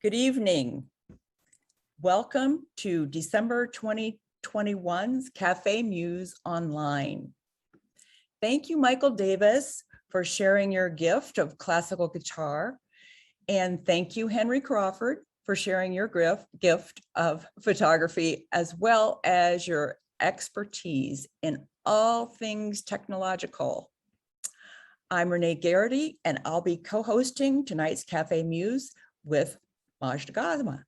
Good evening. Welcome to December 2021's Café Muse Online. Thank you, Michael Davis, for sharing your gift of classical guitar. And thank you, Henry Crawford, for sharing your gift of photography, as well as your expertise in all things technological. I'm Renee Garrity, and I'll be co-hosting tonight's Café Muse with Majda Gazma.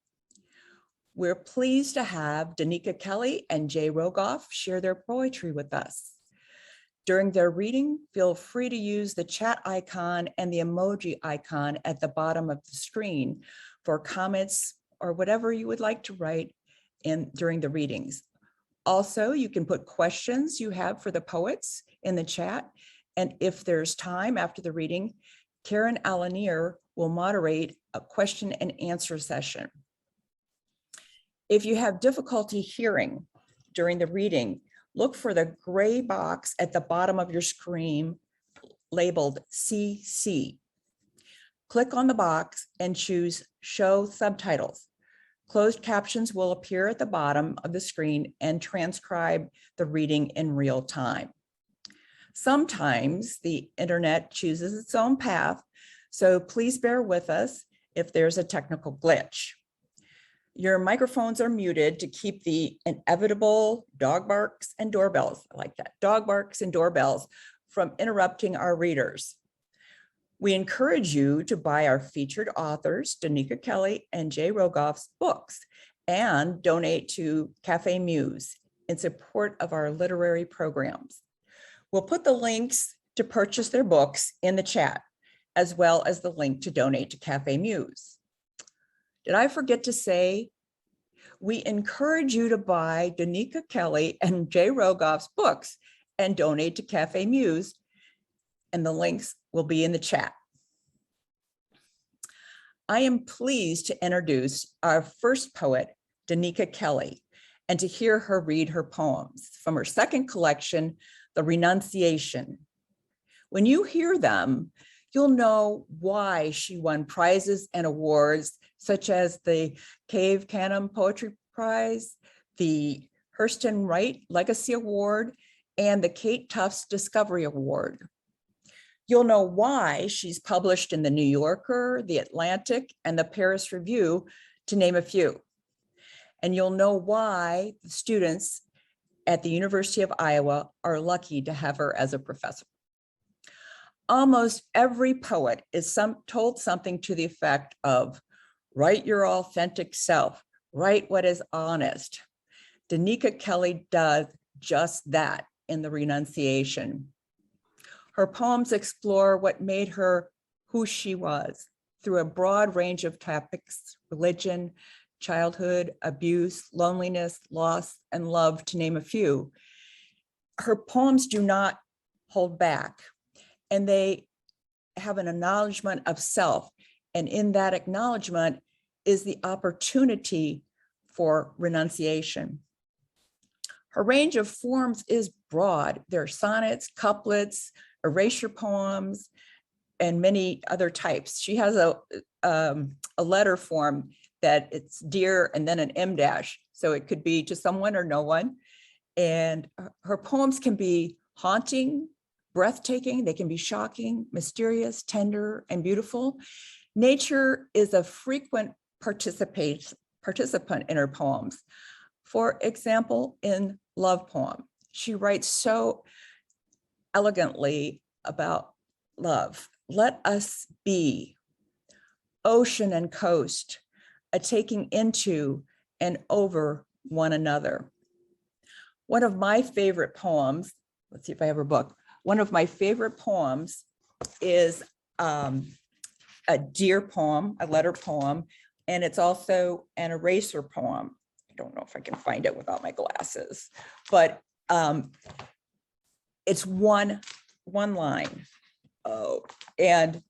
We're pleased to have Danika Kelly and Jay Rogoff share their poetry with us. During their reading, feel free to use the chat icon and the emoji icon at the bottom of the screen for comments or whatever you would like to write during the readings. Also, you can put questions you have for the poets in the chat. And if there's time after the reading, Karen Alanier will moderate a question and answer session. If you have difficulty hearing during the reading, look for the gray box at the bottom of your screen labeled CC. Click on the box and choose Show Subtitles. Closed captions will appear at the bottom of the screen and transcribe the reading in real time. Sometimes the internet chooses its own path, so please bear with us if there's a technical glitch. Your microphones are muted to keep the inevitable dog barks and doorbells, I like that, dog barks and doorbells from interrupting our readers. We encourage you to buy our featured authors, Danika Kelly and Jay Rogoff's books, and donate to Café Muse in support of our literary programs. We'll put the links to purchase their books in the chat, as well as the link to donate to Café Muse. Did I forget to say, we encourage you to buy Danika Kelly and Jay Rogoff's books and donate to Café Muse, and the links will be in the chat. I am pleased to introduce our first poet, Danika Kelly, and to hear her read her poems from her second collection, The Renunciation. When you hear them, you'll know why she won prizes and awards, such as the Cave Canem Poetry Prize, the Hurston Wright Legacy Award, and the Kate Tufts Discovery Award. You'll know why she's published in the New Yorker, the Atlantic, and the Paris Review, to name a few. And you'll know why the students at the University of Iowa are lucky to have her as a professor. Almost every poet is told something to the effect of, write your authentic self, write what is honest. Danika Kelly does just that in The Renunciation. Her poems explore what made her who she was through a broad range of topics: religion, childhood, abuse, loneliness, loss, and love, to name a few. Her poems do not hold back, and they have an acknowledgement of self. And in that acknowledgement is the opportunity for renunciation. Her range of forms is broad. There are sonnets, couplets, erasure poems, and many other types. She has a letter form that it's dear and then an M dash. So it could be to someone or no one. And her poems can be haunting, breathtaking, they can be shocking, mysterious, tender, and beautiful. Nature is a frequent participant in her poems. For example, in Love Poem, she writes so elegantly about love. Let us be ocean and coast, a taking into and over one another. One of my favorite poems, let's see if I have her book. One of my favorite poems is a dear poem, a letter poem, and it's also an eraser poem. I don't know if I can find it without my glasses, but it's one line. Oh, and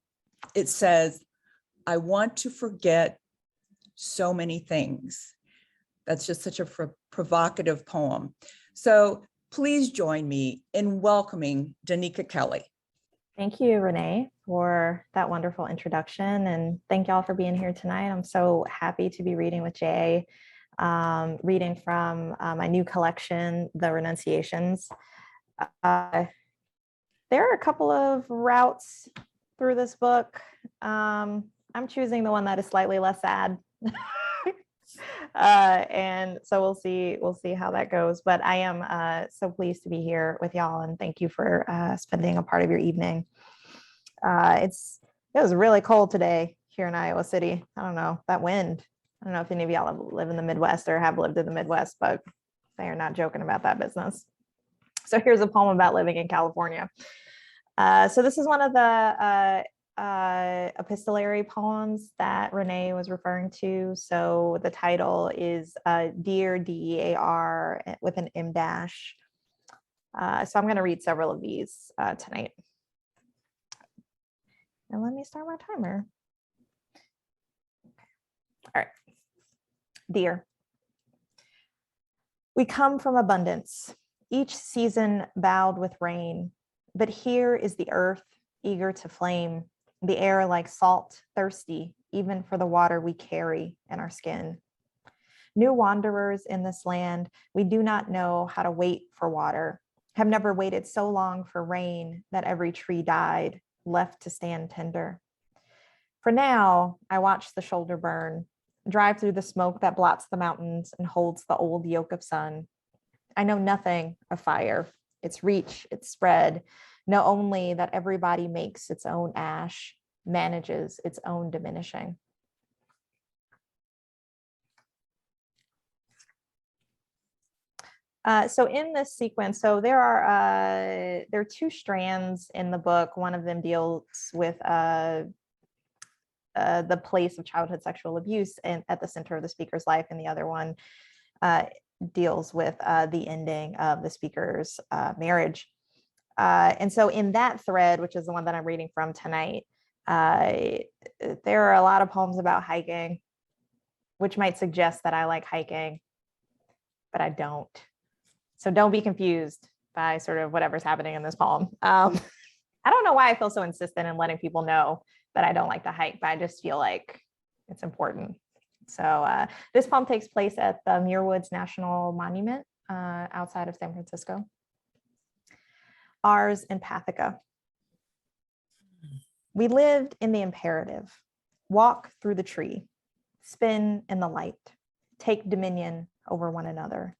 it says, I want to forget so many things. That's just such a provocative poem. So please join me in welcoming Danika Kelly. Thank you, Renee. for that wonderful introduction. And thank y'all for being here tonight. I'm so happy to be reading with Jay, reading from my new collection, The Renunciations. There are a couple of routes through this book. I'm choosing the one that is slightly less sad. And so we'll see how that goes. But I am so pleased to be here with y'all, and thank you for spending a part of your evening. It was really cold today here in Iowa City. I don't know, that wind. I don't know if any of y'all live in the Midwest or have lived in the Midwest, but they are not joking about that business. So here's a poem about living in California. So this is one of the epistolary poems that Renee was referring to. So the title is Dear, D-E-A-R, with an M dash. So I'm going to read several of these tonight. And let me start my timer. All right. Dear, we come from abundance, each season bowed with rain, but here is the earth eager to flame, the air like salt, thirsty, even for the water we carry in our skin. New wanderers in this land, we do not know how to wait for water, have never waited so long for rain that every tree died, left to stand tender. For now, I watch the shoulder burn, drive through the smoke that blots the mountains and holds the old yoke of sun. I know nothing of fire, its reach, its spread, know only that everybody makes its own ash, manages its own diminishing. So in this sequence, so there are two strands in the book. One of them deals with the place of childhood sexual abuse and at the center of the speaker's life, and the other one deals with the ending of the speaker's marriage. And so in that thread, which is the one that I'm reading from tonight, there are a lot of poems about hiking, which might suggest that I like hiking, but I don't. So don't be confused by sort of whatever's happening in this poem. I don't know why I feel so insistent in letting people know that I don't like to hike, but I just feel like it's important. So this poem takes place at the Muir Woods National Monument outside of San Francisco. Ars Empathica. We lived in the imperative. Walk through the tree, spin in the light, take dominion over one another.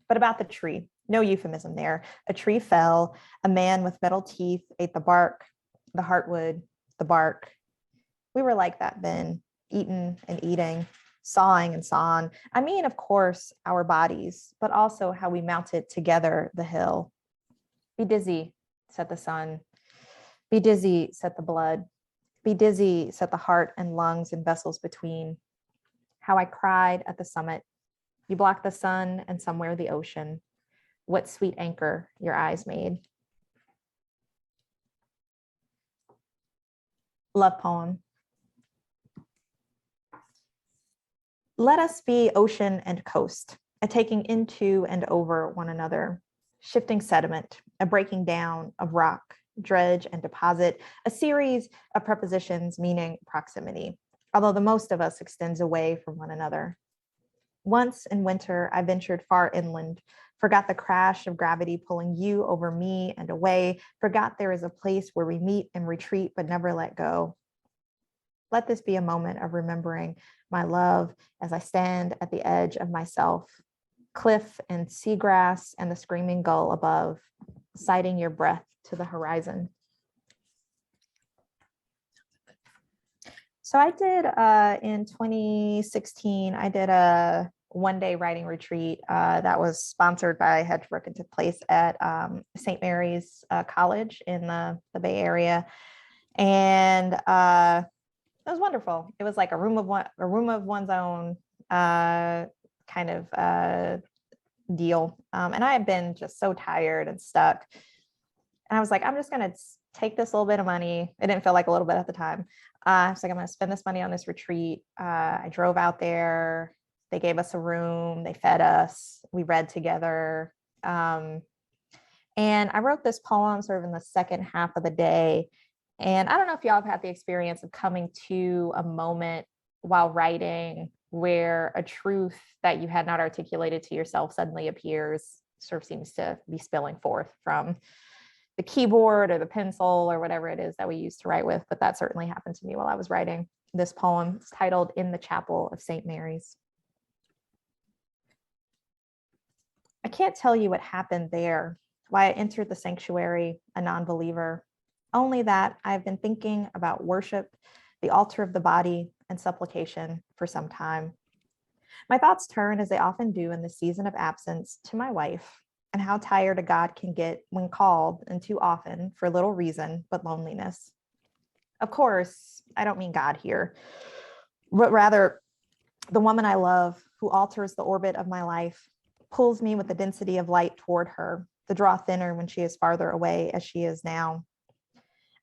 But about the tree, no euphemism there. A tree fell, a man with metal teeth ate the bark, the heartwood, the bark. We were like that then, eaten and eating, sawing and sawn. I mean, of course, our bodies, but also how we mounted together the hill. Be dizzy, said the sun. Be dizzy, said the blood. Be dizzy, said the heart and lungs and vessels between. How I cried at the summit. You blocked the sun and somewhere the ocean. What sweet anchor your eyes made. Love poem. Let us be ocean and coast, a taking into and over one another, shifting sediment, a breaking down of rock, dredge and deposit, a series of prepositions meaning proximity, although the most of us extends away from one another. Once in winter, I ventured far inland, forgot the crash of gravity pulling you over me and away, forgot there is a place where we meet and retreat but never let go. Let this be a moment of remembering my love as I stand at the edge of myself, cliff and seagrass and the screaming gull above, sighting your breath to the horizon. So I did in 2016, I did a one-day writing retreat that was sponsored by Hedgebrook and took place at St. Mary's College in the Bay Area. And it was wonderful. It was like a room of one's own kind of deal. And I had been just so tired and stuck. And I was like, I'm just going to take this little bit of money. It didn't feel like a little bit at the time. I was like, I'm going to spend this money on this retreat. I drove out there. They gave us a room. They fed us. We read together. And I wrote this poem sort of in the second half of the day. And I don't know if y'all have had the experience of coming to a moment while writing where a truth that you had not articulated to yourself suddenly appears, sort of seems to be spilling forth from the keyboard or the pencil or whatever it is that we use to write with. But that certainly happened to me while I was writing this poem. It's titled In the Chapel of St. Mary's. I can't tell you what happened there, why I entered the sanctuary a non-believer, only that I've been thinking about worship, the altar of the body, and supplication for some time. My thoughts turn, as they often do in the season of absence, to my wife and how tired a God can get when called, and too often for little reason but loneliness. Of course, I don't mean God here, but rather the woman I love, who alters the orbit of my life, pulls me with the density of light toward her, to draw thinner when she is farther away as she is now.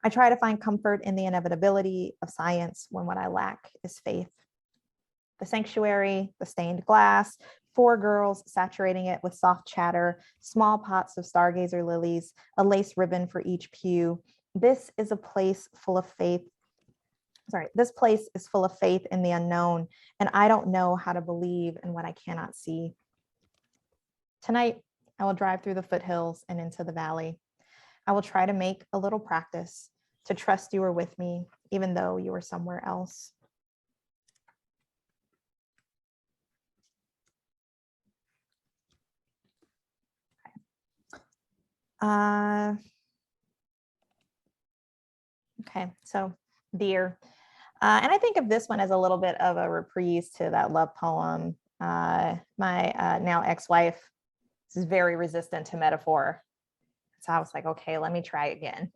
I try to find comfort in the inevitability of science when what I lack is faith. The sanctuary, the stained glass, 4 girls saturating it with soft chatter, small pots of stargazer lilies, a lace ribbon for each pew. This is a place full of faith. This place is full of faith in the unknown, and I don't know how to believe in what I cannot see. Tonight, I will drive through the foothills and into the valley. I will try to make a little practice to trust you are with me, even though you are somewhere else. Okay, so Dear. And I think of this one as a little bit of a reprise to that love poem. My now ex-wife is very resistant to metaphor. So I was like, okay, let me try again.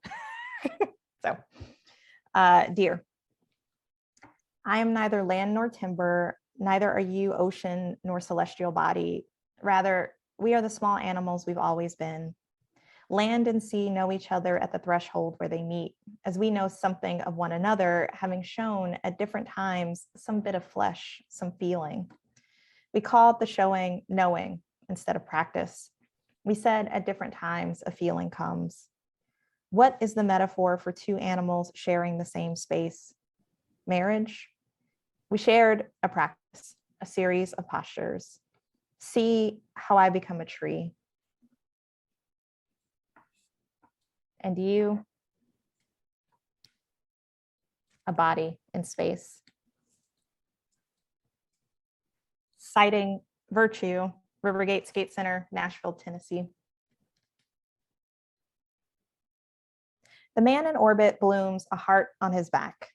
So, Dear, I am neither land nor timber, neither are you ocean nor celestial body. Rather, we are the small animals we've always been. Land and sea know each other at the threshold where they meet, as we know something of one another, having shown at different times some bit of flesh, some feeling. We called the showing knowing instead of practice. We said at different times a feeling comes. What is the metaphor for 2 animals sharing the same space? Marriage? We shared a practice, a series of postures. See how I become a tree. And you, a body in space. Citing Virtue, Rivergate Skate Center, Nashville, Tennessee. The man in orbit blooms a heart on his back.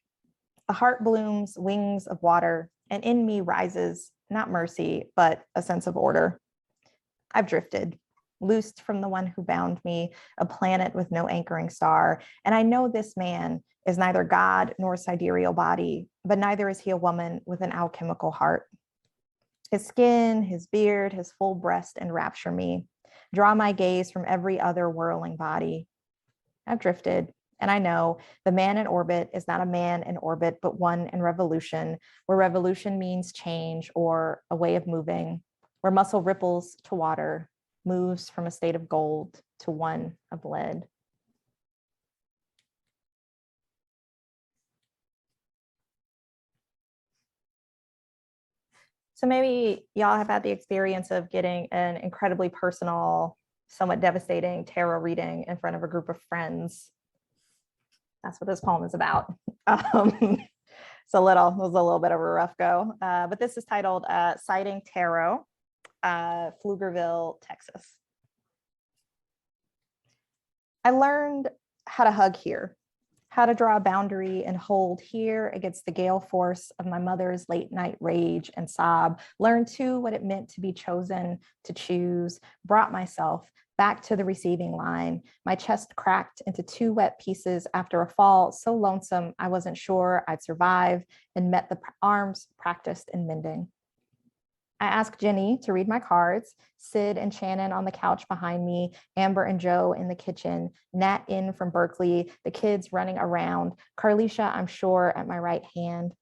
The heart blooms wings of water, and in me rises not mercy, but a sense of order. I've drifted, loosed from the one who bound me, a planet with no anchoring star. And I know this man is neither God nor sidereal body, but neither is he a woman with an alchemical heart. His skin, his beard, his full breast enrapture me, draw my gaze from every other whirling body. I've drifted, and I know the man in orbit is not a man in orbit, but one in revolution, where revolution means change or a way of moving, where muscle ripples to water, moves from a state of gold to one of lead. So maybe y'all have had the experience of getting an incredibly personal, somewhat devastating tarot reading in front of a group of friends. That's what this poem is about. It was a little bit of a rough go, but this is titled Citing Tarot, Pflugerville, Texas. I learned how to hug here, how to draw a boundary and hold here against the gale force of my mother's late night rage and sob. Learned too what it meant to be chosen, to choose, brought myself back to the receiving line. My chest cracked into 2 wet pieces after a fall so lonesome I wasn't sure I'd survive, and met the arms practiced in mending. I asked Jenny to read my cards, Sid and Shannon on the couch behind me, Amber and Joe in the kitchen, Nat in from Berkeley, the kids running around, Carlisha, I'm sure, at my right hand.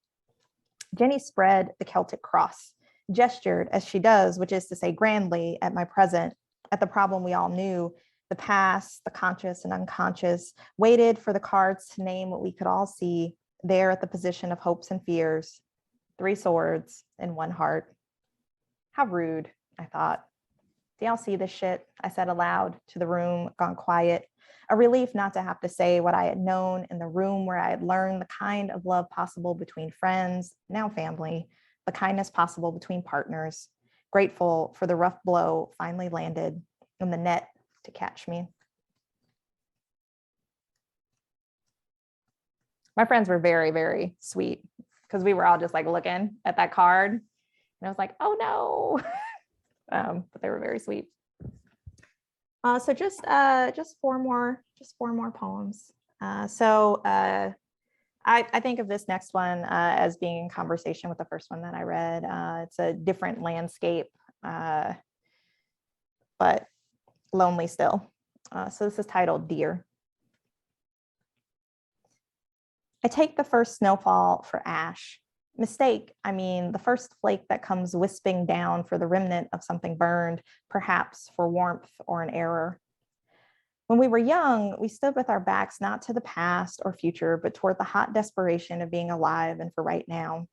Jenny spread the Celtic cross, gestured as she does, which is to say grandly, at my present, at the problem we all knew, The past, the conscious and unconscious, waited for the cards to name what we could all see there at the position of hopes and fears. 3 swords and 1 heart. How rude, I thought. Do y'all see this shit? I said aloud to the room gone quiet. A relief not to have to say what I had known in the room where I had learned the kind of love possible between friends, now family, the kindness possible between partners. Grateful for the rough blow finally landed in the net to catch me. My friends were very, very sweet because we were all just like looking at that card. And I was like, oh no. But they were very sweet. So just 4 more poems. I think of this next one as being in conversation with the first one that I read. It's a different landscape, but lonely still. So this is titled Dear. I take the first snowfall for ash. Mistake, I mean the first flake that comes wisping down for the remnant of something burned, perhaps for warmth or an error. When we were young, we stood with our backs not to the past or future, but toward the hot desperation of being alive and for right now.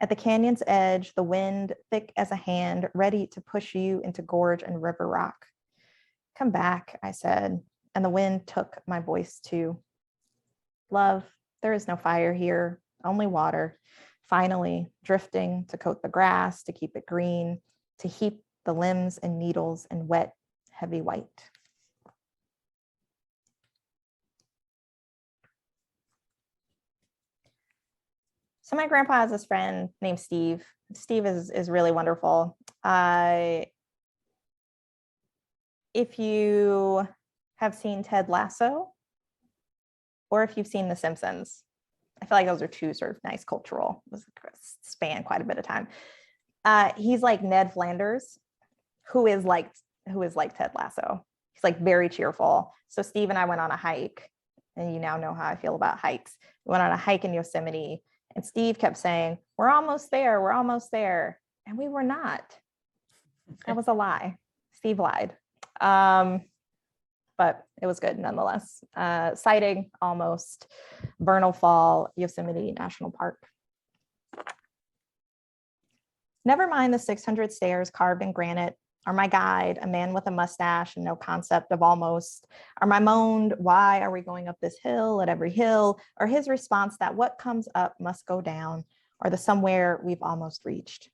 At the canyon's edge, the wind, thick as a hand, ready to push you into gorge and river rock. Come back, I said, and the wind took my voice too. Love, there is no fire here, only water. Finally, drifting to coat the grass, to keep it green, to heap the limbs and needles in wet, heavy white. So my grandpa has this friend named Steve. Steve is really wonderful. If you have seen Ted Lasso, or if you've seen The Simpsons, I feel like those are 2 sort of nice cultural, span quite a bit of time. He's like Ned Flanders, who is like Ted Lasso. He's like very cheerful. So Steve and I went on a hike, and you now know how I feel about hikes. We went on a hike in Yosemite, and Steve kept saying, we're almost there, we're almost there. And we were not. That was a lie. Steve lied. But it was good nonetheless. Sighting almost, Vernal Fall, Yosemite National Park. Never mind the 600 stairs carved in granite, or my guide, a man with a mustache and no concept of almost, or my moaned, why are we going up this hill at every hill, or his response that what comes up must go down, or the somewhere we've almost reached.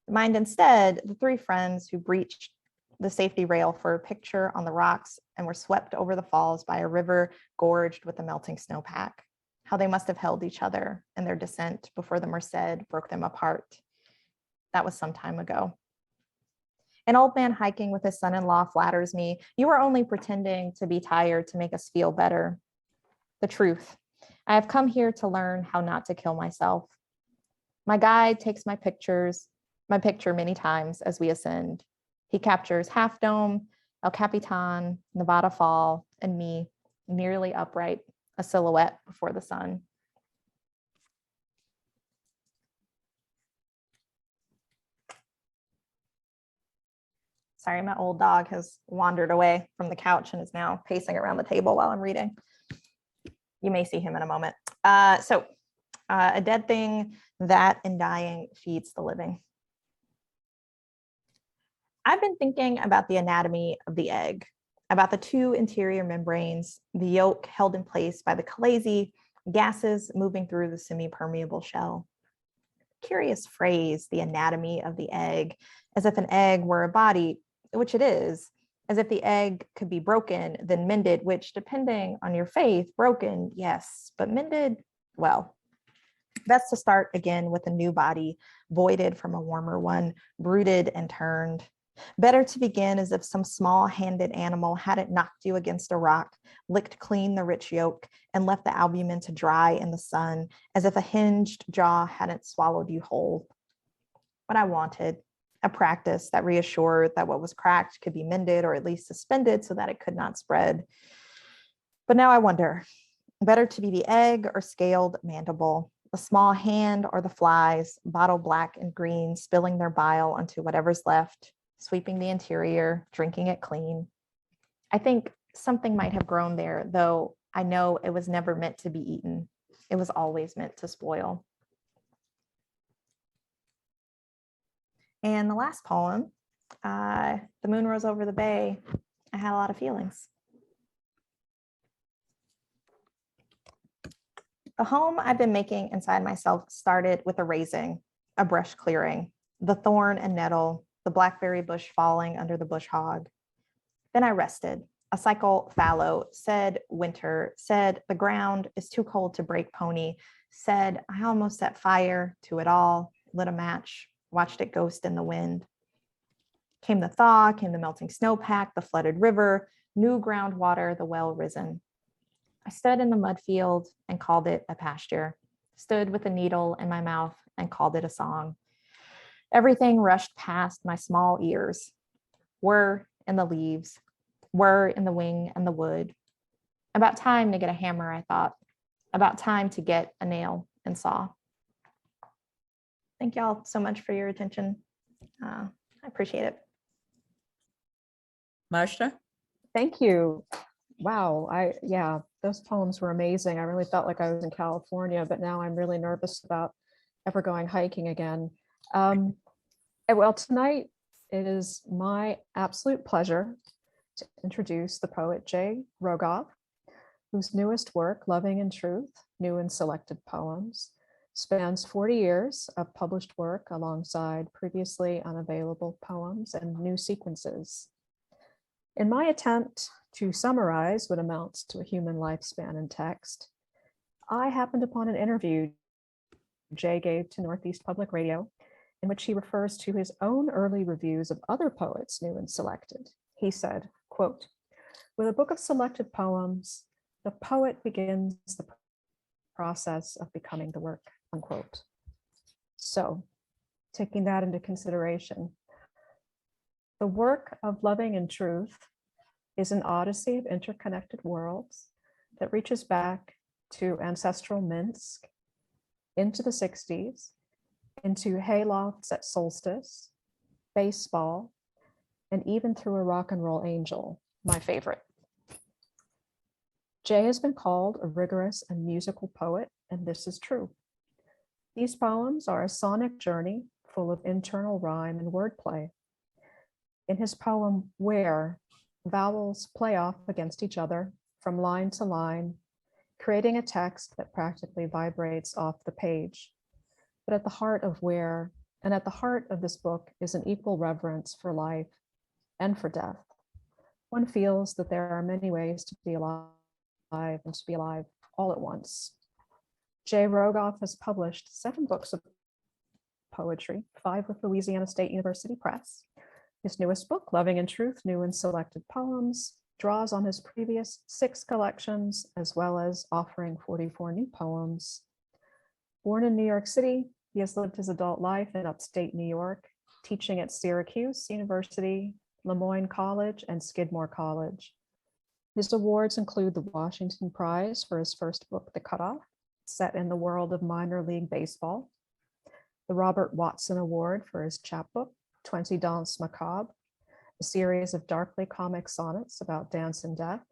Mind instead the 3 friends who breached the safety rail for a picture on the rocks and were swept over the falls by a river gorged with a melting snowpack. How they must have held each other in their descent before the Merced broke them apart. That was some time ago. An old man hiking with his son-in-law flatters me. You are only pretending to be tired to make us feel better. The truth. I have come here to learn how not to kill myself. My guide takes my picture many times as we ascend. He captures Half Dome, El Capitan, Nevada Fall, and me, nearly upright, a silhouette before the sun. Sorry, my old dog has wandered away from the couch and is now pacing around the table while I'm reading. You may see him in a moment. A dead thing that in dying feeds the living. I've been thinking about the anatomy of the egg, about the 2 interior membranes, the yolk held in place by the chalazi, gases moving through the semi-permeable shell. Curious phrase, the anatomy of the egg, as if an egg were a body, which it is, as if the egg could be broken, then mended, which, depending on your faith, broken, yes, but mended, well. That's to start again with a new body, voided from a warmer one, brooded and turned. Better to begin as if some small-handed animal hadn't knocked you against a rock, licked clean the rich yolk, and left the albumin to dry in the sun, as if a hinged jaw hadn't swallowed you whole. What I wanted, a practice that reassured that what was cracked could be mended or at least suspended so that it could not spread. But now I wonder, better to be the egg or scaled mandible, the small hand or the flies, bottle black and green, spilling their bile onto whatever's left, sweeping the interior, drinking it clean. I think something might have grown there, though I know it was never meant to be eaten. It was always meant to spoil. And the last poem, The Moon Rose Over the Bay, I had a lot of feelings. The home I've been making inside myself started with a raising, a brush clearing, the thorn and nettle, the blackberry bush falling under the bush hog. Then I rested. A cycle fallow, said winter, said the ground is too cold to break pony, said I almost set fire to it all, lit a match, watched it ghost in the wind. Came the thaw, came the melting snowpack, the flooded river, new groundwater, the well risen. I stood in the mud field and called it a pasture, stood with a needle in my mouth and called it a song. Everything rushed past my small ears, whir in the leaves, whir in the wing and the wood. About time to get a hammer, I thought. About time to get a nail and saw. Thank y'all so much for your attention. I appreciate it. Marcia? Thank you. Wow. Yeah, those poems were amazing. I really felt like I was in California, but now I'm really nervous about ever going hiking again. Well, tonight it is my absolute pleasure to introduce the poet Jay Rogoff, whose newest work, Loving in Truth, New and Selected Poems, spans 40 years of published work alongside previously unavailable poems and new sequences. In my attempt to summarize what amounts to a human lifespan in text, I happened upon an interview Jay gave to Northeast Public Radio, in which he refers to his own early reviews of other poets, new and selected. He said, quote, "With a book of selected poems, the poet begins the process of becoming the work," unquote. So, taking that into consideration, the work of Loving in Truth is an odyssey of interconnected worlds that reaches back to ancestral Minsk, into the 60s, into haylofts at solstice, baseball, and even through a rock and roll angel, my favorite. Jay has been called a rigorous and musical poet, and this is true. These poems are a sonic journey full of internal rhyme and wordplay. In his poem, Where, vowels play off against each other from line to line, creating a text that practically vibrates off the page. But at the heart of Where, and at the heart of this book, is an equal reverence for life and for death. One feels that there are many ways to be alive and to be alive all at once. Jay Rogoff has published 7 books of poetry, 5 with Louisiana State University Press. His newest book, Loving in Truth, New and Selected Poems, draws on his previous 6 collections, as well as offering 44 new poems. Born in New York City, he has lived his adult life in upstate New York, teaching at Syracuse University, Lemoyne College, and Skidmore College. His awards include the Washington Prize for his first book, The Cutoff, set in the world of minor league baseball, the Robert Watson Award for his chapbook, 20 Danses Macabres, a series of darkly comic sonnets about dance and death,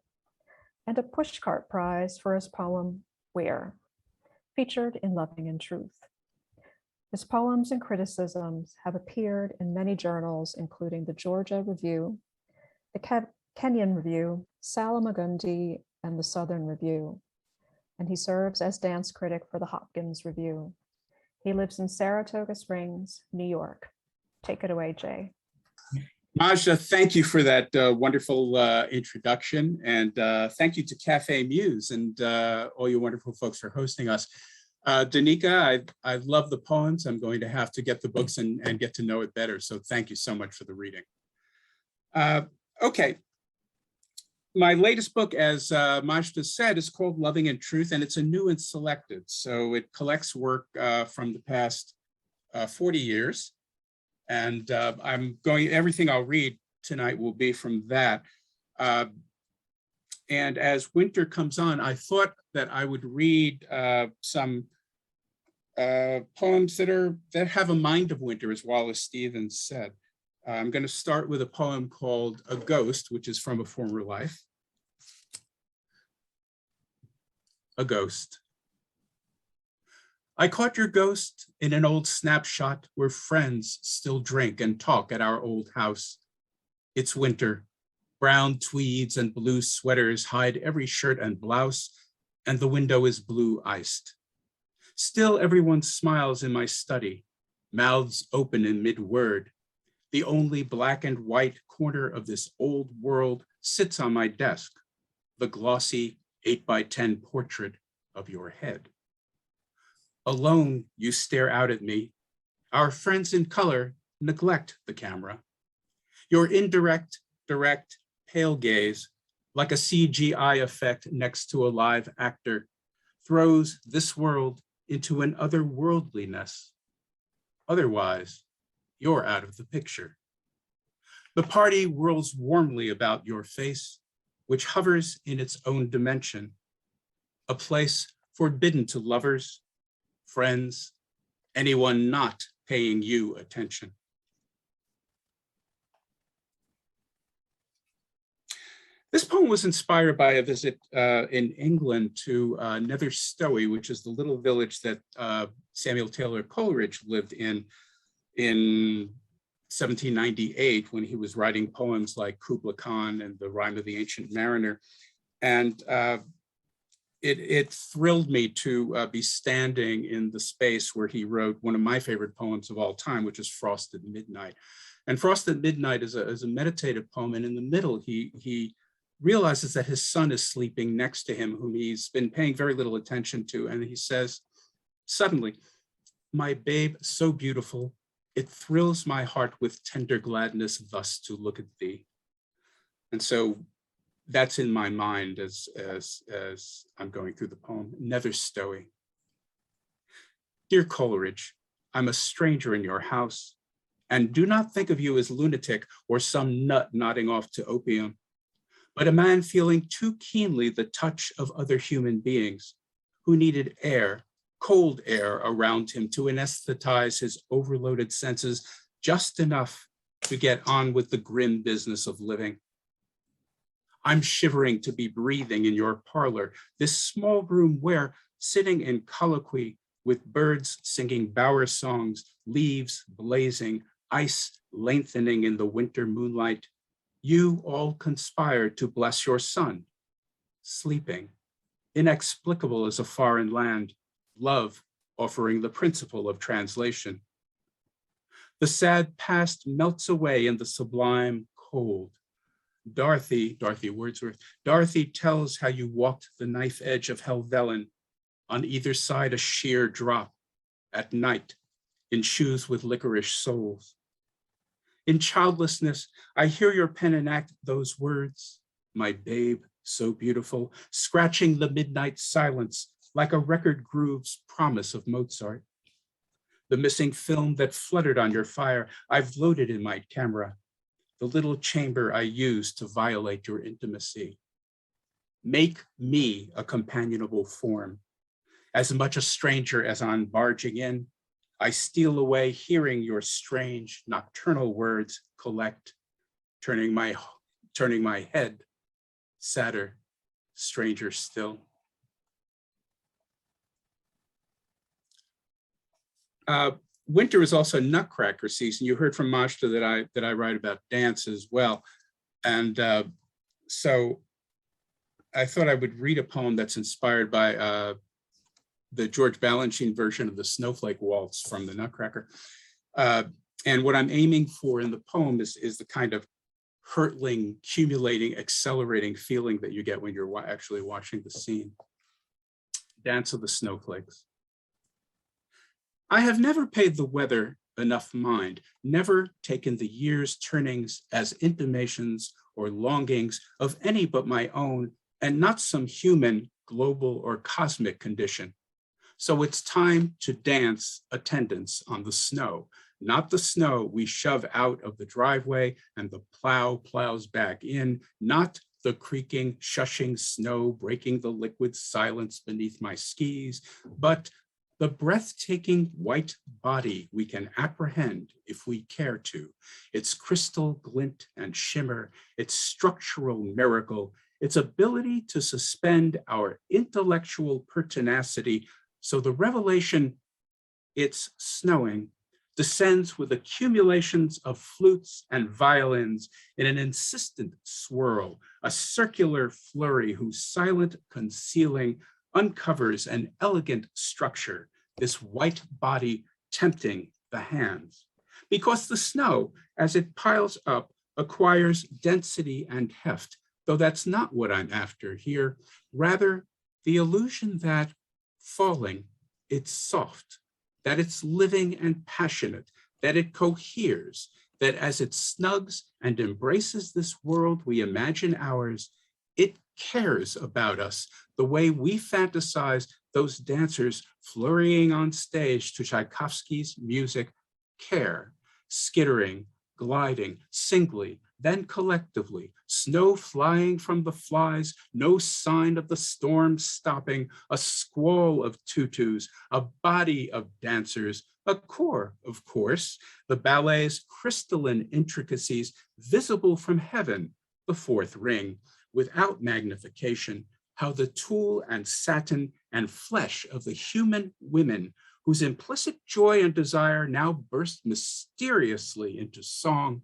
and a Pushcart Prize for his poem, Where, featured in Loving in Truth. His poems and criticisms have appeared in many journals, including the Georgia Review, the Kenyon Review, Salamagundi, and the Southern Review. And he serves as dance critic for the Hopkins Review. He lives in Saratoga Springs, New York. Take it away, Jay. Maja, thank you for that wonderful introduction. And thank you to Café Muse and all you wonderful folks for hosting us. Danika, I love the poems. I'm going to have to get the books and get to know it better. So thank you so much for the reading. Okay. My latest book, as Majda said, is called Loving in Truth, and it's a new and selected. So it collects work from the past 40 years. And everything I'll read tonight will be from that. And as winter comes on, I thought that I would read some poems that have a mind of winter, as Wallace Stevens said. I'm going to start with a poem called A Ghost, which is from a former life. A Ghost. I caught your ghost in an old snapshot where friends still drink and talk at our old house. It's winter. Brown tweeds and blue sweaters hide every shirt and blouse, and the window is blue iced. Still, everyone smiles in my study, mouths open in mid-word. The only black and white corner of this old world sits on my desk, the glossy 8x10 portrait of your head. Alone, you stare out at me. Our friends in color neglect the camera. Your indirect, direct, pale gaze, like a CGI effect next to a live actor, throws this world into an otherworldliness. Otherwise, you're out of the picture. The party whirls warmly about your face, which hovers in its own dimension, a place forbidden to lovers, friends, anyone not paying you attention. This poem was inspired by a visit in England to Nether Stowey, which is the little village that Samuel Taylor Coleridge lived in 1798 when he was writing poems like Kubla Khan and The Rime of the Ancient Mariner. And it thrilled me to be standing in the space where he wrote one of my favorite poems of all time, which is Frost at Midnight. And Frost at Midnight is a meditative poem. And in the middle, he realizes that his son is sleeping next to him, whom he's been paying very little attention to. And he says, suddenly, my babe, so beautiful, it thrills my heart with tender gladness thus to look at thee. And so that's in my mind as I'm going through the poem. Nether Stowey. Dear Coleridge, I'm a stranger in your house, and do not think of you as lunatic or some nut nodding off to opium, but a man feeling too keenly the touch of other human beings who needed air, cold air around him to anesthetize his overloaded senses just enough to get on with the grim business of living. I'm shivering to be breathing in your parlor, this small room where, sitting in colloquy with birds singing bower songs, leaves blazing, ice lengthening in the winter moonlight, you all conspire to bless your son, sleeping, inexplicable as a foreign land, love offering the principle of translation. The sad past melts away in the sublime cold. Dorothy Wordsworth, Dorothy tells how you walked the knife edge of Helvellyn, on either side a sheer drop, at night, in shoes with licorice soles. In childlessness, I hear your pen enact those words, my babe, so beautiful, scratching the midnight silence like a record groove's promise of Mozart. The missing film that fluttered on your fire, I've loaded in my camera, the little chamber I used to violate your intimacy. Make me a companionable form, as much a stranger as on barging in, I steal away hearing your strange nocturnal words collect, turning my head, sadder, stranger still. Winter is also Nutcracker season. You heard from Majda that I write about dance as well. And so I thought I would read a poem that's inspired by the George Balanchine version of the Snowflake Waltz from the Nutcracker. And what I'm aiming for in the poem is the kind of hurtling, accumulating, accelerating feeling that you get when you're actually watching the scene. Dance of the Snowflakes. I have never paid the weather enough mind, never taken the year's turnings as intimations or longings of any but my own, and not some human, global, or cosmic condition. So it's time to dance attendance on the snow, not the snow we shove out of the driveway and the plow plows back in, not the creaking, shushing snow breaking the liquid silence beneath my skis, but the breathtaking white body we can apprehend if we care to, its crystal glint and shimmer, its structural miracle, its ability to suspend our intellectual pertinacity so the revelation, it's snowing, descends with accumulations of flutes and violins in an insistent swirl, a circular flurry whose silent concealing uncovers an elegant structure, this white body tempting the hands. Because the snow, as it piles up, acquires density and heft, though that's not what I'm after here. Rather, the illusion that falling, it's soft, that it's living and passionate, that it coheres, that as it snugs and embraces this world we imagine ours, it cares about us the way we fantasize those dancers flurrying on stage to Tchaikovsky's music care, skittering, gliding, singly, then collectively, snow flying from the flies, no sign of the storm stopping, a squall of tutus, a body of dancers, a corps, of course, the ballet's crystalline intricacies visible from heaven, the fourth ring, without magnification, how the tulle and satin and flesh of the human women whose implicit joy and desire now burst mysteriously into song,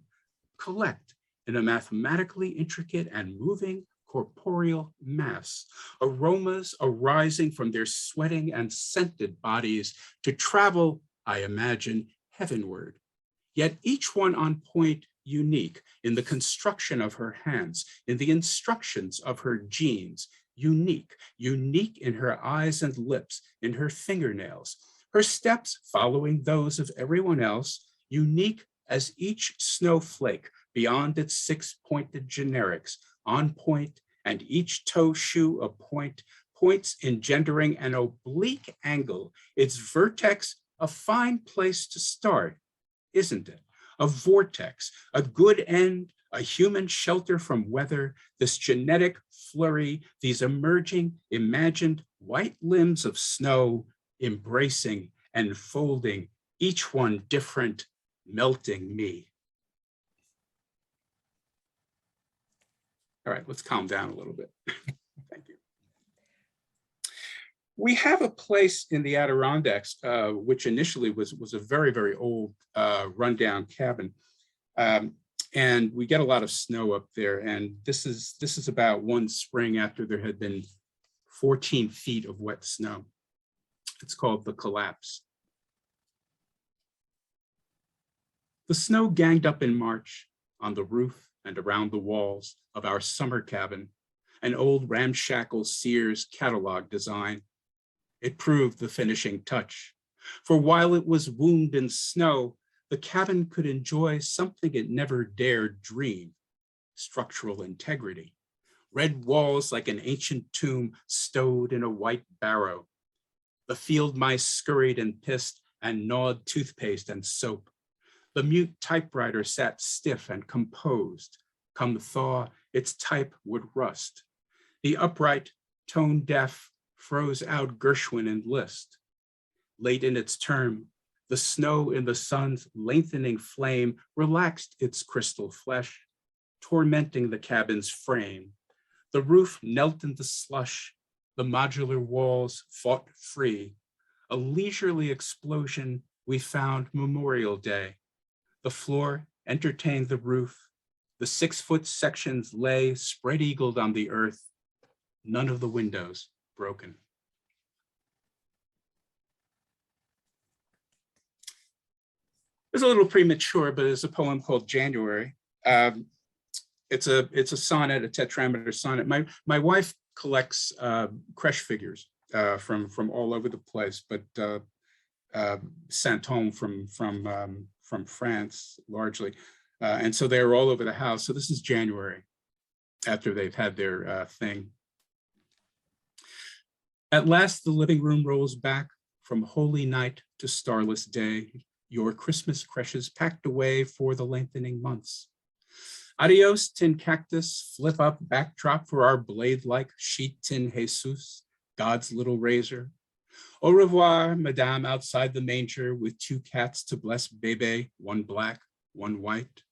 collect in a mathematically intricate and moving corporeal mass, aromas arising from their sweating and scented bodies to travel, I imagine, heavenward. Yet each one on point, unique in the construction of her hands, in the instructions of her genes, unique in her eyes and lips, in her fingernails, her steps following those of everyone else, unique as each snowflake beyond its six-pointed generics, on point, and each toe shoe a point, points engendering an oblique angle, its vertex a fine place to start, isn't it? A vortex, a good end, a human shelter from weather, this genetic flurry, these emerging, imagined white limbs of snow, embracing and folding, each one different, melting me. All right, let's calm down a little bit. Thank you. We have a place in the Adirondacks, which initially was a very, very old rundown cabin. And we get a lot of snow up there. And this is about one spring after there had been 14 feet of wet snow. It's called the Collapse. The snow ganged up in March on the roof and around the walls of our summer cabin, an old ramshackle Sears catalog design. It proved the finishing touch. For while it was wombed in snow, the cabin could enjoy something it never dared dream, structural integrity. Red walls like an ancient tomb stowed in a white barrow. The field mice scurried and pissed and gnawed toothpaste and soap. The mute typewriter sat stiff and composed. Come thaw, its type would rust. The upright, tone deaf, froze out Gershwin and Liszt. Late in its term, the snow in the sun's lengthening flame relaxed its crystal flesh, tormenting the cabin's frame. The roof knelt in the slush, the modular walls fought free. A leisurely explosion we found Memorial Day. The floor entertained the roof. The 6-foot sections lay spread-eagled on the earth. None of the windows broken. It's a little premature, but it's a poem called January. It's a sonnet, a tetrameter sonnet. My wife collects creche figures from all over the place, but sent home from France largely, and so they're all over the house. So this is January, after they've had their thing. At last, the living room rolls back from holy night to starless day. Your Christmas creches packed away for the lengthening months. Adios, tin cactus, flip up backdrop for our blade-like sheet tin Jesus, God's little razor. Au revoir, Madame, outside the manger with two cats to bless Bebe, one black, one white.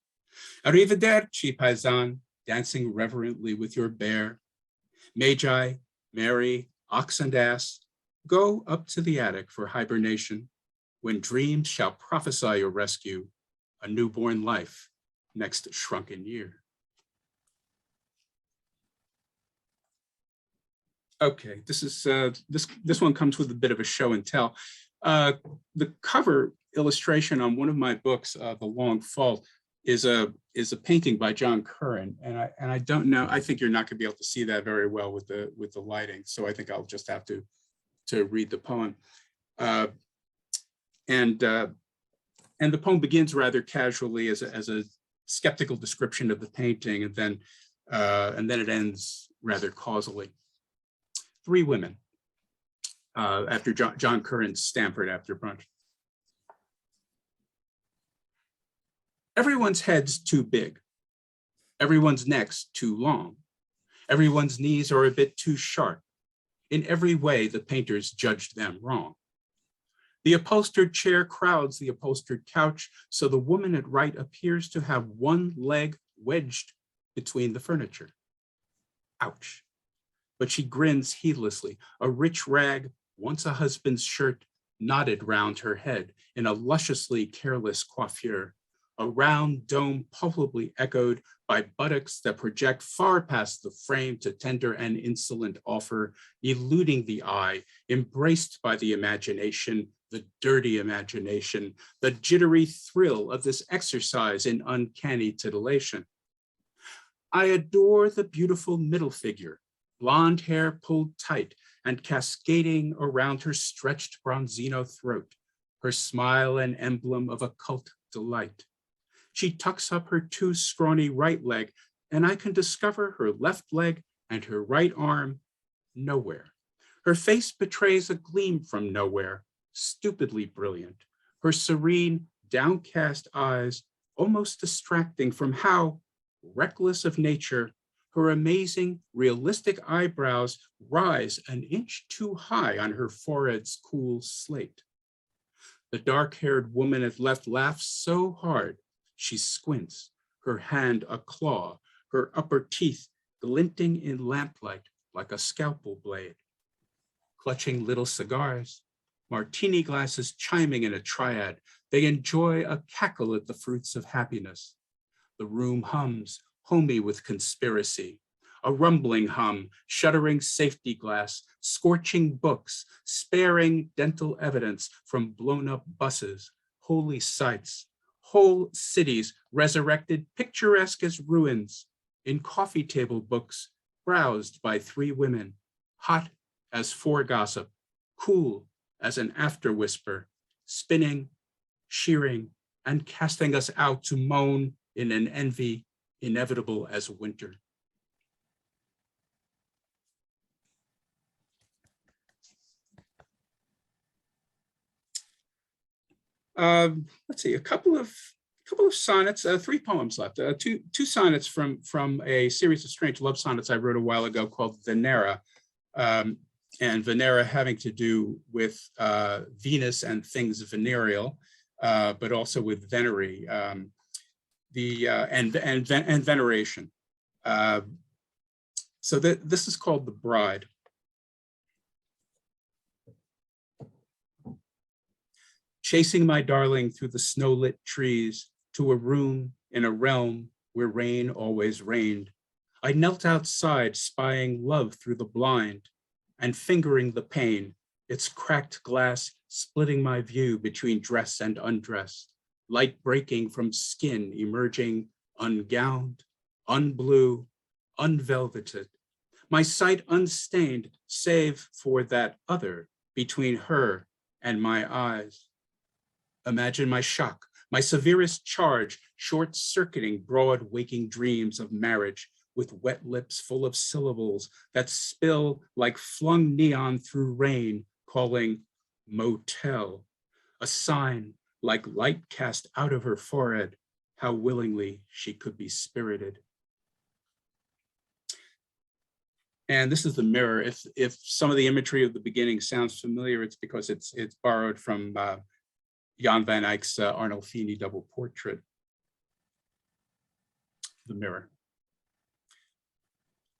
Arrivederci, paisan, dancing reverently with your bear. Magi, Mary, ox and ass, go up to the attic for hibernation, when dreams shall prophesy your rescue, a newborn life next shrunken year. Okay, this one comes with a bit of a show and tell. The cover illustration on one of my books, The Long Fall, is a painting by John Curran, and I don't know. I think you're not going to be able to see that very well with the lighting, so I think I'll just have to read the poem. And the poem begins rather casually as a skeptical description of the painting, and then it ends rather causally. Three women after John Curran's Stanford After Brunch. Everyone's head's too big. Everyone's neck's too long. Everyone's knees are a bit too sharp. In every way, the painters judged them wrong. The upholstered chair crowds the upholstered couch, so the woman at right appears to have one leg wedged between the furniture. Ouch. But she grins heedlessly, a rich rag, once a husband's shirt, knotted round her head in a lusciously careless coiffure, a round dome palpably echoed by buttocks that project far past the frame to tender and insolent offer, eluding the eye, embraced by the imagination, the dirty imagination, the jittery thrill of this exercise in uncanny titillation. I adore the beautiful middle figure, blonde hair pulled tight and cascading around her stretched bronzino throat, her smile an emblem of occult delight. She tucks up her too scrawny right leg, and I can discover her left leg and her right arm nowhere. Her face betrays a gleam from nowhere, stupidly brilliant, her serene, downcast eyes almost distracting from how, reckless of nature, her amazing, realistic eyebrows rise an inch too high on her forehead's cool slate. The dark-haired woman at left laughs so hard, she squints, her hand a claw, her upper teeth glinting in lamplight like a scalpel blade. Clutching little cigars, martini glasses chiming in a triad, they enjoy a cackle at the fruits of happiness. The room hums, homey with conspiracy, a rumbling hum, shuddering safety glass, scorching books, sparing dental evidence from blown-up buses, holy sites, whole cities resurrected picturesque as ruins, in coffee table books browsed by three women, hot as fore gossip, cool as an after whisper, spinning, shearing, and casting us out to moan in an envy inevitable as winter. Let's see, a couple of sonnets, three poems left. Two sonnets from a series of strange love sonnets I wrote a while ago called Venera, and Venera having to do with Venus and things venereal, but also with venery, and veneration. So this is called The Bride. Chasing my darling through the snow-lit trees to a room in a realm where rain always rained, I knelt outside spying love through the blind and fingering the pane, its cracked glass splitting my view between dress and undress, light breaking from skin emerging ungowned, unblue, unvelveted, my sight unstained save for that other between her and my eyes. Imagine my shock, my severest charge, short-circuiting broad waking dreams of marriage with wet lips full of syllables that spill like flung neon through rain, calling motel, a sign like light cast out of her forehead, how willingly she could be spirited. And this is the mirror. If some of the imagery of the beginning sounds familiar, it's because it's borrowed from Jan van Eyck's Arnolfini double portrait, the mirror.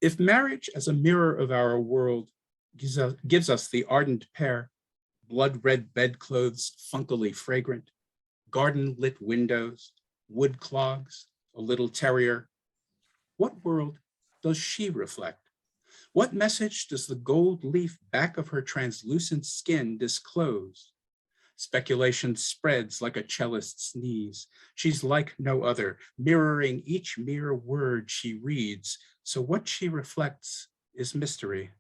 If marriage as a mirror of our world gives us the ardent pair, blood-red bedclothes funkily fragrant, garden-lit windows, wood clogs, a little terrier, what world does she reflect? What message does the gold leaf back of her translucent skin disclose? Speculation spreads like a cellist's sneeze. She's like no other, mirroring each mere word she reads. So what she reflects is mystery.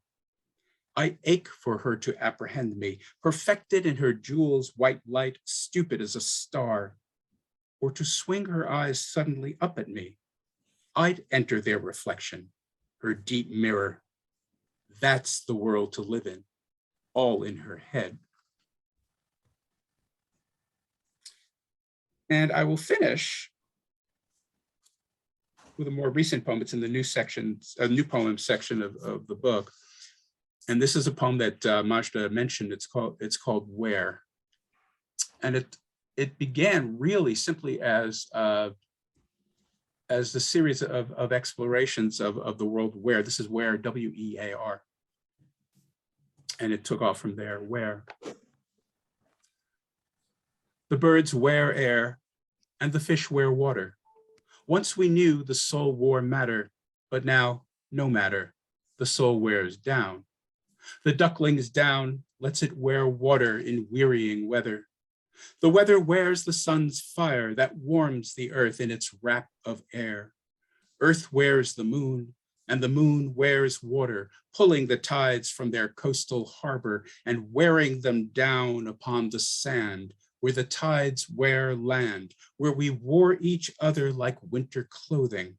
I ache for her to apprehend me, perfected in her jewel's white light, stupid as a star, or to swing her eyes suddenly up at me. I'd enter their reflection, her deep mirror. That's the world to live in, all in her head. And I will finish with a more recent poem. It's in the new section, a new poem section of the book. And this is a poem that Majda mentioned. It's called Where. And it began really simply as the series of explorations of the world where. This is where, W-E-A-R. And it took off from there, where. The birds wear air and the fish wear water. Once we knew the soul wore matter, but now no matter, the soul wears down. The duckling's down lets it wear water in wearying weather. The weather wears the sun's fire that warms the earth in its wrap of air. Earth wears the moon, and the moon wears water, pulling the tides from their coastal harbor and wearing them down upon the sand, where the tides wear land, where we wore each other like winter clothing.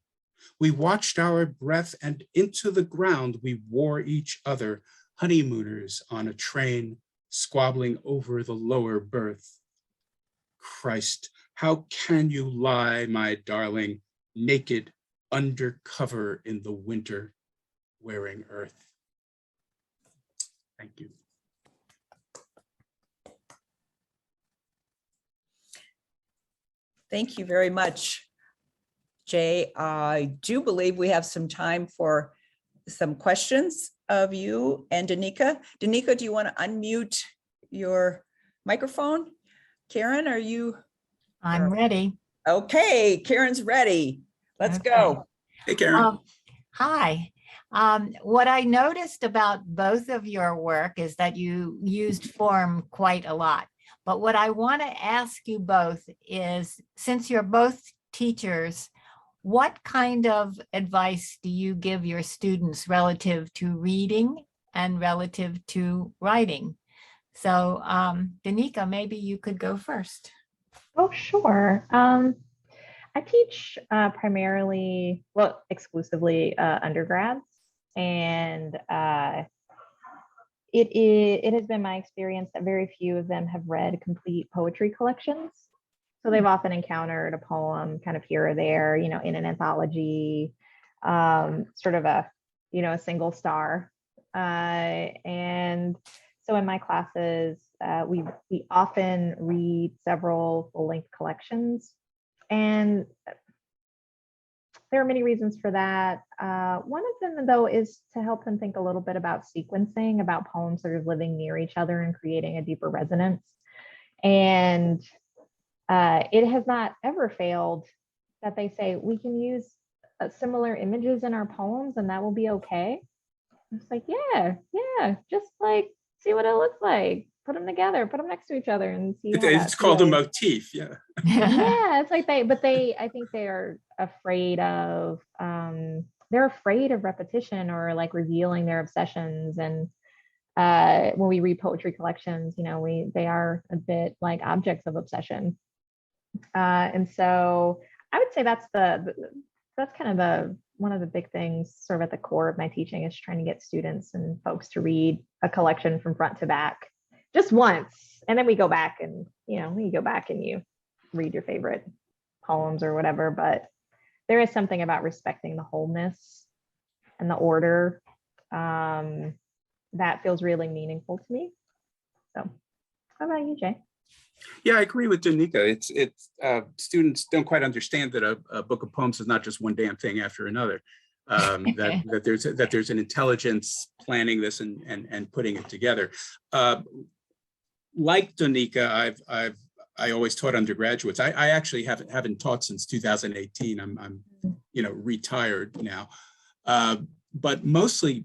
We watched our breath, and into the ground we wore each other, honeymooners on a train, squabbling over the lower berth. Christ, how can you lie, my darling, naked, undercover in the winter, wearing earth? Thank you. Thank you very much, Jay. I do believe we have some time for some questions of you and Danika. Danika, do you want to unmute your microphone? Karen, are you? I'm ready. Okay, Karen's ready. Let's Okay. go. Hey, Karen. Hi. What I noticed about both of your work is that you used form quite a lot. But what I want to ask you both is, since you're both teachers, what kind of advice do you give your students relative to reading and relative to writing? So, Danika, maybe you could go first. Oh, sure. I teach primarily, well, exclusively undergrads, and it has been my experience that very few of them have read complete poetry collections. So they've often encountered a poem kind of here or there, in an anthology, sort of a single star. And so in my classes, we often read several full-length collections. And there are many reasons for that. One of them, though, is to help them think a little bit about sequencing, about poems sort of living near each other and creating a deeper resonance. And it has not ever failed that they say, we can use similar images in our poems and that will be okay. It's like, yeah, just like see what it looks like. Put them together, put them next to each other and see. It's called a motif, yeah. Yeah, it's like I think they are afraid of, repetition or like revealing their obsessions. And when we read poetry collections, they are a bit like objects of obsession. And so I would say that's kind of one of the big things sort of at the core of my teaching, is trying to get students and folks to read a collection from front to back just once. And then we go back and, you read your favorite poems or whatever, but there is something about respecting the wholeness and the order that feels really meaningful to me. So how about you, Jay? Yeah, I agree with Danika. It's students don't quite understand that a book of poems is not just one damn thing after another. That there's an intelligence planning this and putting it together. Like Donika, I always taught undergraduates. I actually haven't taught since 2018. I'm retired now, but mostly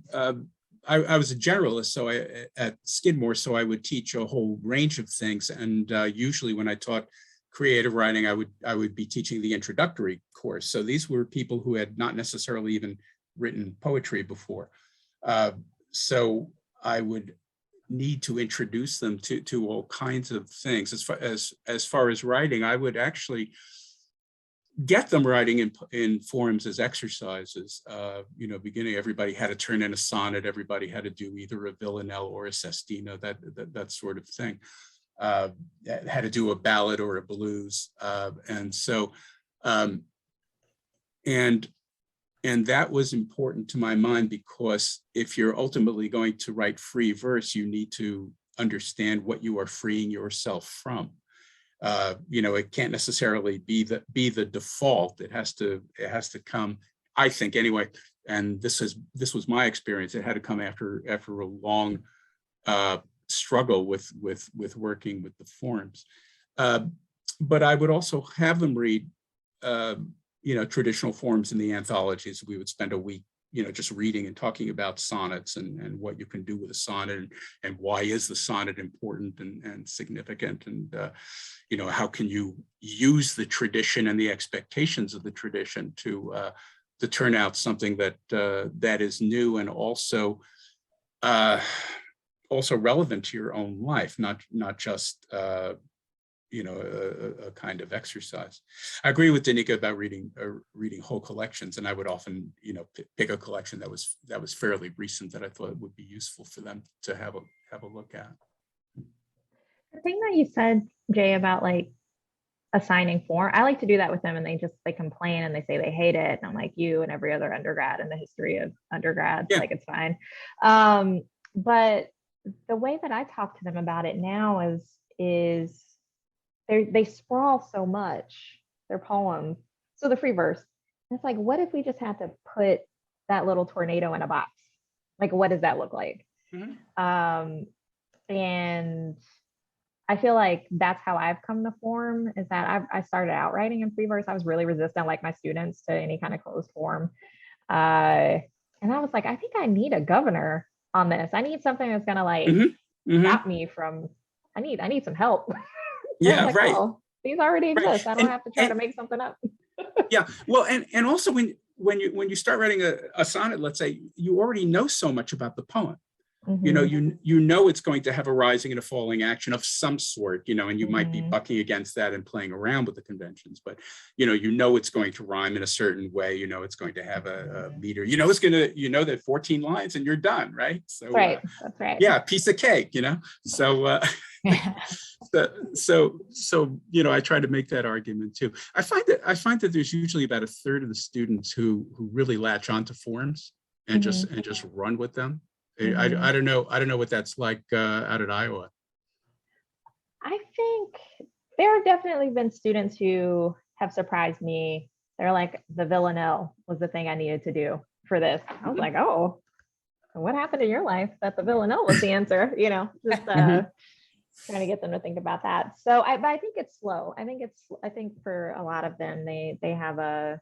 I was a generalist, so at Skidmore, so I would teach a whole range of things. And usually when I taught creative writing, I would be teaching the introductory course. So these were people who had not necessarily even written poetry before. So I would need to introduce them to all kinds of things. As far as writing, I would actually get them writing in forms as exercises. Beginning, everybody had to turn in a sonnet, everybody had to do either a villanelle or a sestina, that sort of thing. Had to do a ballad or a blues. And that was important to my mind, because if you're ultimately going to write free verse, you need to understand what you are freeing yourself from. It can't necessarily be the default. It has to come, I think anyway. And this was my experience. It had to come after a long struggle with working with the forms. But I would also have them read, traditional forms in the anthologies. We would spend a week, just reading and talking about sonnets and what you can do with a sonnet, and why is the sonnet important and significant, and how can you use the tradition and the expectations of the tradition to turn out something that is new and also relevant to your own life, not just a kind of exercise. I agree with Danika about reading whole collections, and I would often pick a collection that was fairly recent that I thought would be useful for them to have a look at. The thing that you said, Jay, about like assigning form, I like to do that with them, and they complain and they say they hate it, and I'm like, you and every other undergrad in the history of undergrad, yeah. Like, it's fine. But the way that I talk to them about it now is they sprawl so much, their poems. So the free verse, it's like, what if we just had to put that little tornado in a box? Like, what does that look like? Mm-hmm. And I feel like that's how I've come to form, is that I started out writing in free verse. I was really resistant, like my students, to any kind of closed form. And I was like, I think I need a governor on this. I need something that's gonna like stop me from, I need some help. Yeah, like, right. Oh, these already exist. I don't have to try to make something up. Yeah, well, and also when you start writing a sonnet, let's say, you already know so much about the poem. Mm-hmm. You know it's going to have a rising and a falling action of some sort, and you might be bucking against that and playing around with the conventions, but you know it's going to rhyme in a certain way, it's going to have a meter, it's going to, that 14 lines and you're done, right? So right, that's right. Yeah, piece of cake, so so I try to make that argument too. I find that there's usually about a third of the students who really latch onto forms and just run with them. I don't know what that's like out at Iowa. I think there have definitely been students who have surprised me. They're like, the villanelle was the thing I needed to do for this. I was like, oh, what happened in your life that the villanelle was the answer? Just trying to get them to think about that. So but I think it's slow. I think for a lot of them, they have a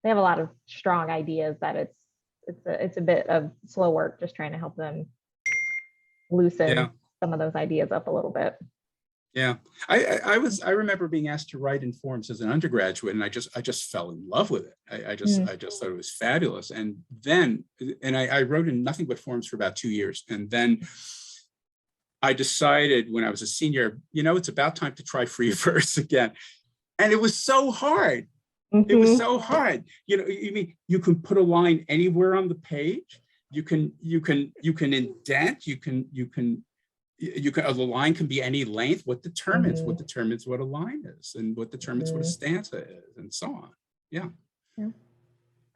lot of strong ideas that it's a bit of slow work, just trying to help them loosen some of those ideas up a little bit. Yeah, I remember being asked to write in forms as an undergraduate, and I just fell in love with it. I just thought it was fabulous. And then I wrote in nothing but forms for about 2 years, and then I decided when I was a senior, it's about time to try free verse again, and it was so hard. It was so hard. You can put a line anywhere on the page. You can indent. The line can be any length. What determines what a line is, and what determines what a stanza is, and so on. Yeah.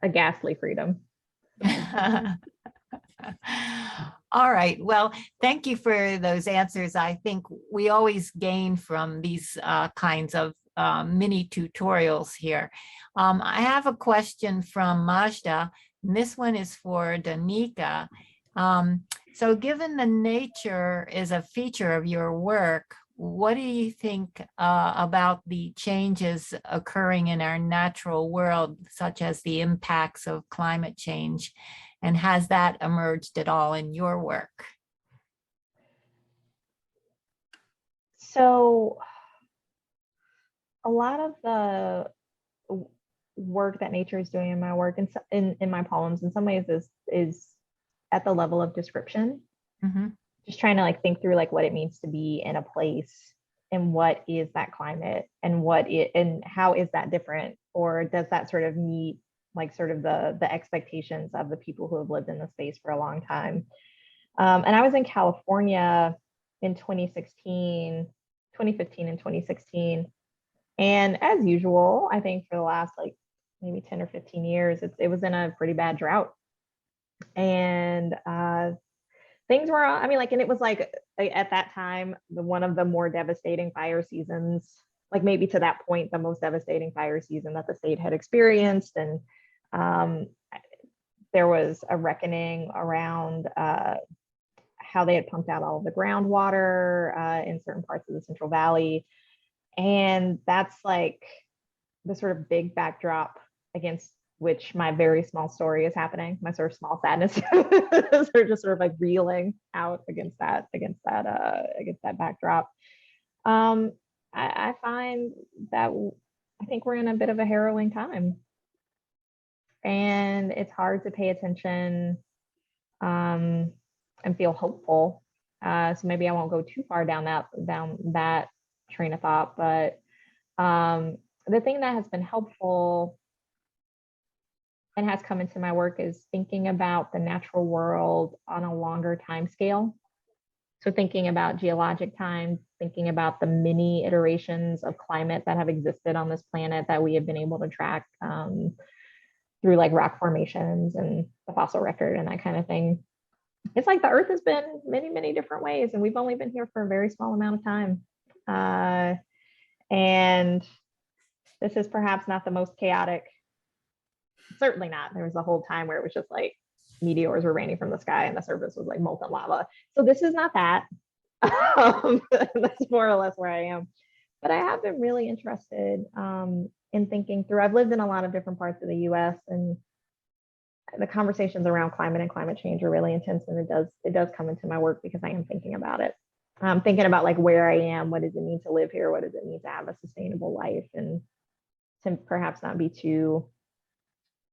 A ghastly freedom. All right. Well, thank you for those answers. I think we always gain from these kinds of mini tutorials here. I have a question from Majda, and this one is for Danika. So given the nature is a feature of your work, what do you think about the changes occurring in our natural world, such as the impacts of climate change? And has that emerged at all in your work? So a lot of the work that nature is doing in my work and in my poems in some ways is at the level of description. Mm-hmm. Just trying to like think through like what it means to be in a place and what is that climate and and how is that different, or does that sort of meet like sort of the expectations of the people who have lived in the space for a long time. And I was in California in 2015 and 2016. And as usual, I think for the last like maybe 10 or 15 years, it was in a pretty bad drought. And things were, I mean, like, and it was like at that time, one of the more devastating fire seasons, like maybe to that point, the most devastating fire season that the state had experienced. And there was a reckoning around how they had pumped out all of the groundwater in certain parts of the Central Valley. And that's like the sort of big backdrop against which my very small story is happening. My sort of small sadness is just sort of like reeling out against that backdrop. I find that I think we're in a bit of a harrowing time, and it's hard to pay attention and feel hopeful. So maybe I won't go too far down that train of thought, but the thing that has been helpful and has come into my work is thinking about the natural world on a longer time scale. So thinking about geologic time, thinking about the many iterations of climate that have existed on this planet that we have been able to track through like rock formations and the fossil record and that kind of thing. It's like the Earth has been many, many different ways, and we've only been here for a very small amount of time. And this is perhaps not the most chaotic. Certainly not. There was a whole time where it was just like meteors were raining from the sky and the surface was like molten lava. So this is not that. That's more or less where I am. But I have been really interested in thinking through. I've lived in a lot of different parts of the US, and the conversations around climate and climate change are really intense, and it does come into my work because I am thinking about it. I'm thinking about like where I am, what does it mean to live here, what does it mean to have a sustainable life, and to perhaps not be too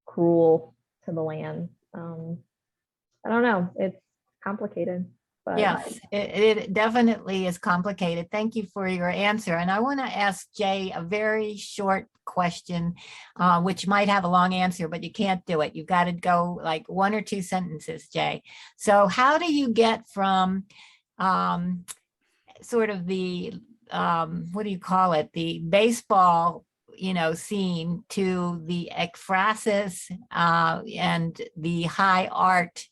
cruel to the land. I don't know, it's complicated. But yes, it definitely is complicated. Thank you for your answer. And I want to ask Jay a very short question, which might have a long answer, but you can't do it. You've got to go like 1 or 2 sentences, Jay. So how do you get from sort of the, what do you call it? The baseball, scene to the ekphrasis and the high art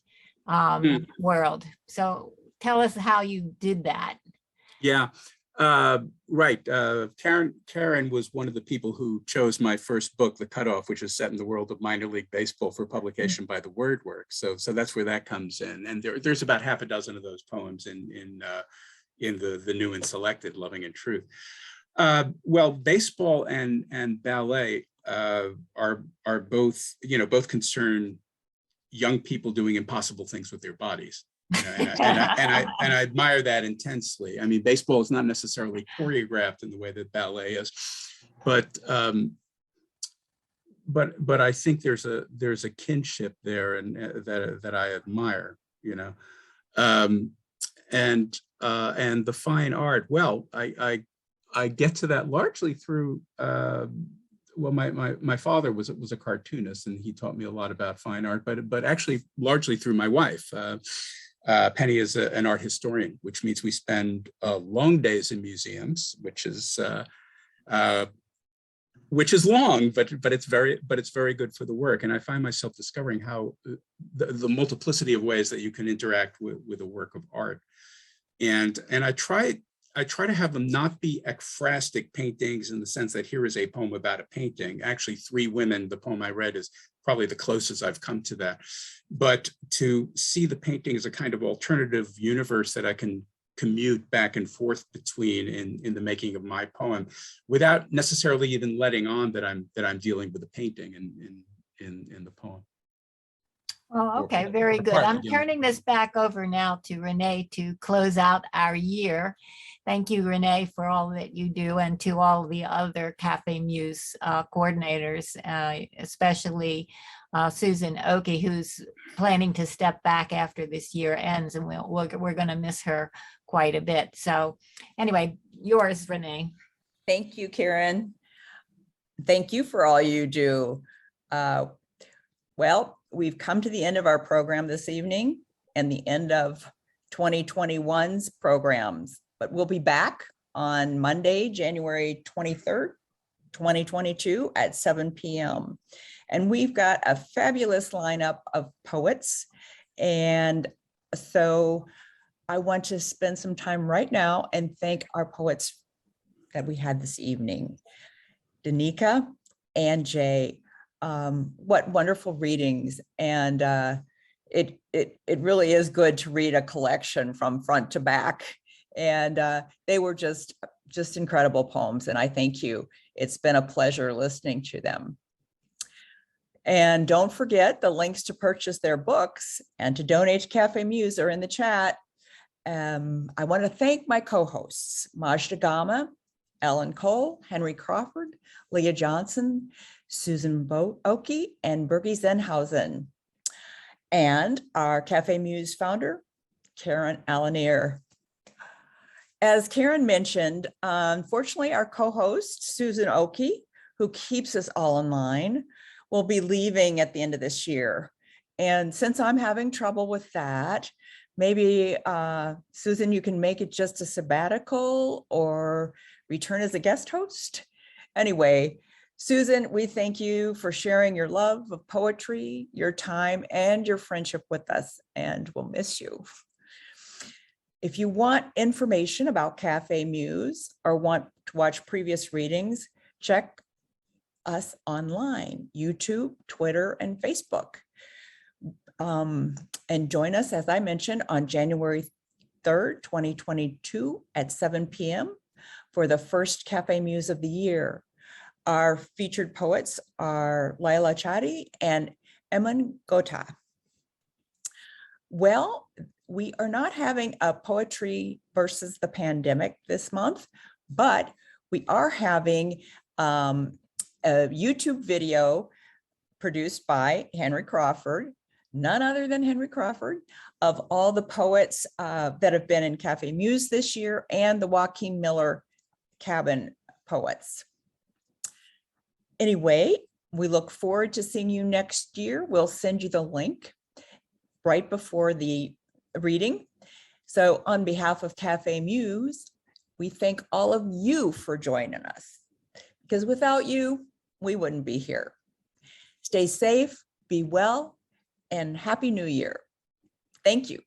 world. So tell us how you did that. Yeah, right. Karen was one of the people who chose my first book, The Cutoff, which is set in the world of minor league baseball for publication by the Word Works. So that's where that comes in. And there's about half a dozen of those poems in the new and selected Loving and Truth. Well, baseball and ballet are both, both concern young people doing impossible things with their bodies. And I admire that intensely. I mean, baseball is not necessarily choreographed in the way that ballet is, but I think there's a kinship there, and that I admire. And the fine art. Well, I get to that largely through. Well, my father was a cartoonist, and he taught me a lot about fine art, but actually largely through my wife. Penny is an art historian, which means we spend long days in museums, which is which is long, but it's very good for the work. And I find myself discovering how the multiplicity of ways that you can interact with a work of art. And I try to have them not be ekphrastic paintings in the sense that here is a poem about a painting. Actually, Three Women, the poem I read, is probably the closest I've come to that. But to see the painting as a kind of alternative universe that I can commute back and forth between in the making of my poem, without necessarily even letting on that I'm dealing with a painting in the poem. Oh, okay, very good. partly I'm dealing with turning this back over now to Renee to close out our year. Thank you, Renee, for all that you do, and to all the other Café Muse coordinators, especially Susan Oki, who's planning to step back after this year ends, and we're going to miss her quite a bit. So anyway, yours, Renee. Thank you, Karen. Thank you for all you do. Well, we've come to the end of our program this evening and the end of 2021's programs, but we'll be back on Monday, January 23rd, 2022 at 7 p.m. And we've got a fabulous lineup of poets. And so I want to spend some time right now and thank our poets that we had this evening. Danika and Jay, what wonderful readings. And it really is good to read a collection from front to back. And they were just incredible poems. And I thank you. It's been a pleasure listening to them. And don't forget the links to purchase their books and to donate to Café Muse are in the chat. I want to thank my co-hosts, Majda Gama, Ellen Cole, Henry Crawford, Leah Johnson, Susan Oki, and Birgie Zenhausen. And our Café Muse founder, Karen Alanier. As Karen mentioned, unfortunately, our co-host, Susan Oki, who keeps us all in line, will be leaving at the end of this year. And since I'm having trouble with that, maybe Susan, you can make it just a sabbatical or return as a guest host. Anyway, Susan, we thank you for sharing your love of poetry, your time, and your friendship with us, and we'll miss you. If you want information about Café Muse or want to watch previous readings, check us online, YouTube, Twitter, and Facebook. And join us, as I mentioned, on January 3rd, 2022 at 7 p.m. for the first Café Muse of the year. Our featured poets are Laila Chadi and Eman Gota. Well, we are not having a poetry versus the pandemic this month, but we are having a YouTube video produced by Henry Crawford, none other than Henry Crawford, of all the poets that have been in Café Muse this year and the Joaquin Miller Cabin poets. Anyway, we look forward to seeing you next year. We'll send you the link right before the reading. So on behalf of Café Muse, we thank all of you for joining us, because without you, we wouldn't be here. Stay safe, be well, and Happy New Year. Thank you.